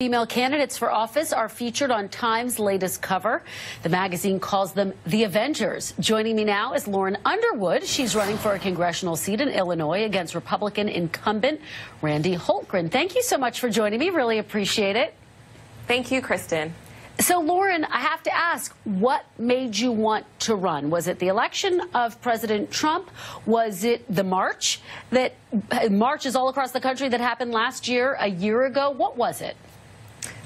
Female candidates for office are featured on Time's latest cover. The magazine calls them the Avengers. Joining me now is Lauren Underwood. She's running for a congressional seat in Illinois against Republican incumbent Randy Hultgren. Thank you so much for joining me. Really appreciate it. Thank you, Kristen. So, Lauren, I have to ask, what made you want to run? Was it the election of President Trump? Was it the march? That marches all across the country that happened last year, a year ago? What was it?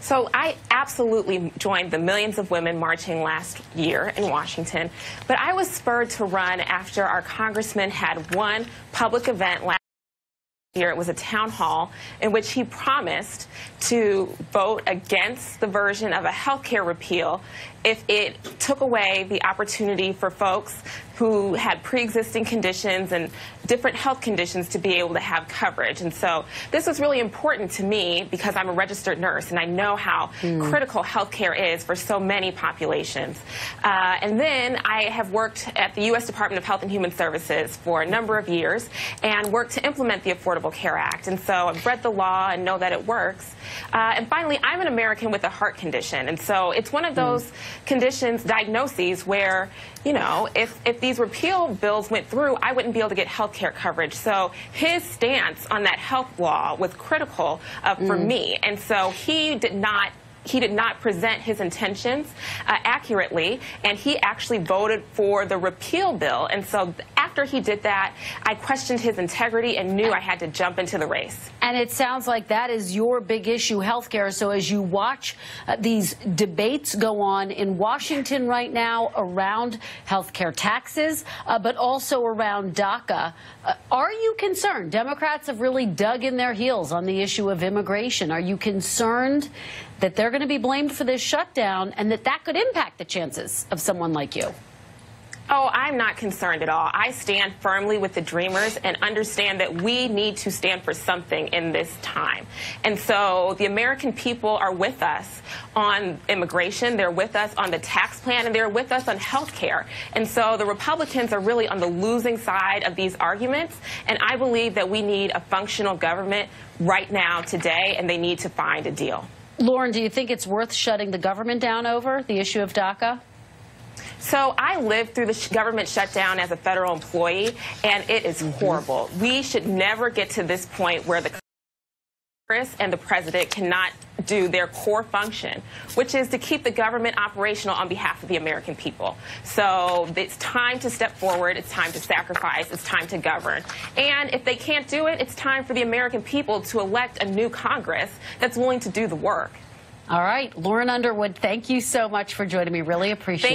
So I absolutely joined the millions of women marching last year in Washington, but I was spurred to run after our congressman had one public event last year. It was a town hall in which he promised to vote against the version of a health care repeal if it took away the opportunity for folks who had pre-existing conditions and different health conditions to be able to have coverage. And so this was really important to me because I'm a registered nurse and I know how critical health care is for so many populations. And then I have worked at the U.S. Department of Health and Human Services for a number of years and worked to implement the Affordable Care Act. And so I've read the law and know that it works. And finally, I'm an American with a heart condition. And so it's one of those conditions, diagnoses, where, you know, if these repeal bills went through, I wouldn't be able to get health care coverage. So his stance on that health law was critical for me. And so he did not present his intentions accurately, and he actually voted for the repeal bill. And so after he did that, I questioned his integrity and knew I had to jump into the race. And it sounds like that is your big issue, healthcare. So as you watch these debates go on in Washington right now around healthcare taxes, but also around DACA, are you concerned? Democrats have really dug in their heels on the issue of immigration. Are you concerned that they're going to be blamed for this shutdown and that could impact the chances of someone like you? Oh, I'm not concerned at all. I stand firmly with the Dreamers and understand that we need to stand for something in this time. And so the American people are with us on immigration, they're with us on the tax plan, and they're with us on health care. And so the Republicans are really on the losing side of these arguments, and I believe that we need a functional government right now, today, and they need to find a deal. Lauren, do you think it's worth shutting the government down over the issue of DACA? So I lived through the government shutdown as a federal employee, and it is horrible. We should never get to this point where the Congress and the president cannot do their core function, which is to keep the government operational on behalf of the American people. So it's time to step forward. It's time to sacrifice. It's time to govern. And if they can't do it, it's time for the American people to elect a new Congress that's willing to do the work. All right. Lauren Underwood, thank you so much for joining me. Really appreciate it.